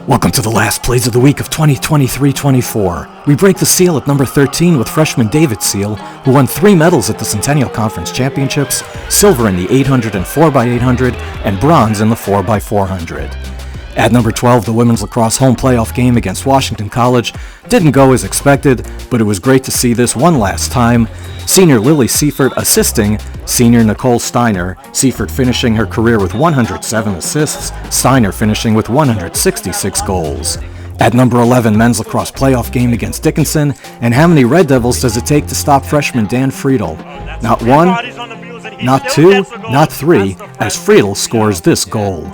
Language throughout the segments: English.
Welcome to the last plays of the week of 2023-24. We break the Seel at number 13 with freshman David Seel, who won 3 medals at the Centennial Conference Championships, silver in the 800 and 4x800, and bronze in the 4x400. At number 12, the women's lacrosse home playoff game against Washington College didn't go as expected, but it was great to see this one last time. Senior Lily Seifert assisting senior Nicole Steiner, Seifert finishing her career with 107 assists, Steiner finishing with 166 goals. At number 11, men's lacrosse playoff game against Dickinson, and how many Red Devils does it take to stop freshman Dan Friedel? Not one, not two, not three, as Friedel scores this goal.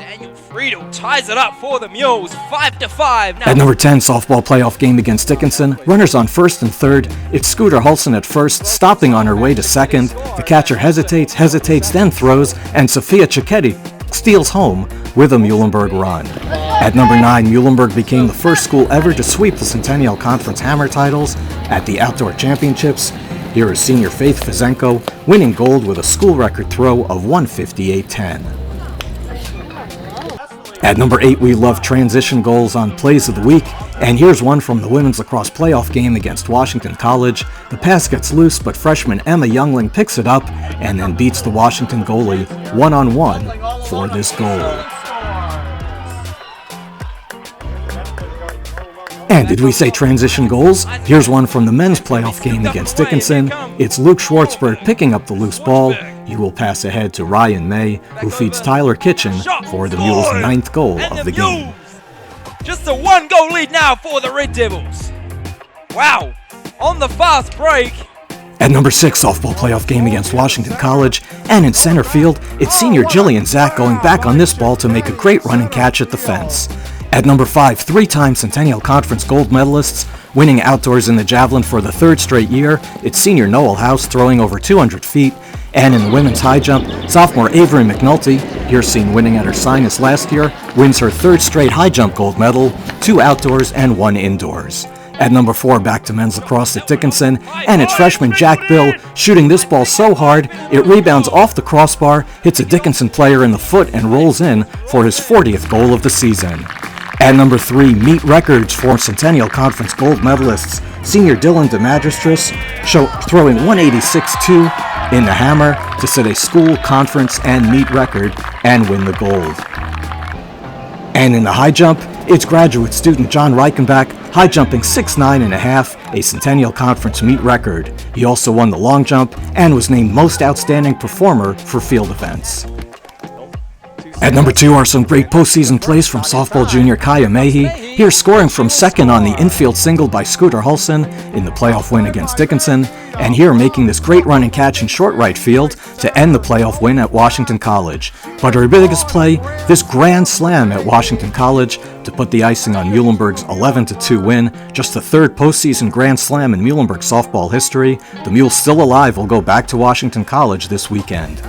Friedel ties it up for the Mules, 5-5. At number 10, softball playoff game against Dickinson, runners on first and third. It's Scooter Hulsen at first, stopping on her way to second. The catcher hesitates, then throws, and Sophia Cicchetti steals home with a Muhlenberg run. At number 9, Muhlenberg became the first school ever to sweep the Centennial Conference Hammer titles at the Outdoor Championships. Here is senior Faith Fezenko winning gold with a school record throw of 158.10. At number 8, we love transition goals on plays of the week, and here's one from the women's lacrosse playoff game against Washington College. The pass gets loose, but freshman Emma Youngling picks it up and then beats the Washington goalie one-on-one for this goal. And did we say transition goals? Here's one from the men's playoff game against Dickinson. It's Luke Schwartzberg picking up the loose ball. He will pass ahead to Ryan Mahy, who feeds Tyler Kitchen for the Mules' 9th goal of the game. Just a 1-goal lead now for the Red Devils. Wow, on the fast break. At number 6, softball playoff game against Washington College, and in center field, it's senior Gillian Zack going back on this ball to make a great run and catch at the fence. At number 5, 3-time Centennial Conference gold medalists, winning outdoors in the javelin for the 3rd straight year, it's senior Noel House throwing over 200 feet, and in the women's high jump, sophomore Avery McNulty, here seen winning at her sinus last year, wins her 3rd straight high jump gold medal, 2 outdoors and 1 indoors. At number 4, back to men's lacrosse at Dickinson, and it's freshman Jack Bill shooting this ball so hard it rebounds off the crossbar, hits a Dickinson player in the foot and rolls in for his 40th goal of the season. At number 3, meet records for Centennial Conference gold medalists, senior Dylan de Magistris throwing 186.2 in the hammer to set a school, conference, and meet record and win the gold. And in the high jump, it's graduate student John Reichenbach high jumping 6'9.5", a Centennial Conference meet record. He also won the long jump and was named Most Outstanding Performer for field events. At number 2 are some great postseason plays from softball junior Kaya Mahy, here scoring from second on the infield single by Scooter Hulsen in the playoff win against Dickinson, and here making this great run and catch in short right field to end the playoff win at Washington College. But her biggest play, this grand slam at Washington College to put the icing on Muhlenberg's 11-2 win, just the 3rd postseason grand slam in Muhlenberg softball history. The Mules still alive will go back to Washington College this weekend.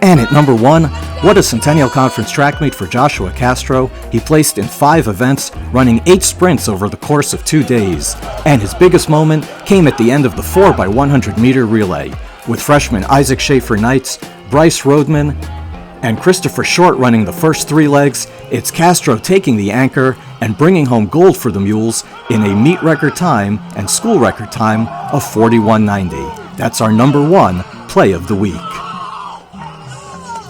And at number 1, what a Centennial Conference track meet for Joshua Castro. He placed in 5 events, running 8 sprints over the course of 2 days. And his biggest moment came at the end of the 4x100 meter relay, with freshmen Isaac Schaffer-Neitz, Bryce Rhodeman, and Christopher Short running the first 3 legs. It's Castro taking the anchor and bringing home gold for the Mules in a meet record time and school record time of 41.90. That's our number 1 play of the week.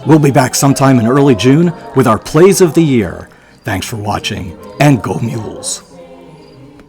We'll be back sometime in early June with our plays of the year. Thanks for watching, and go Mules!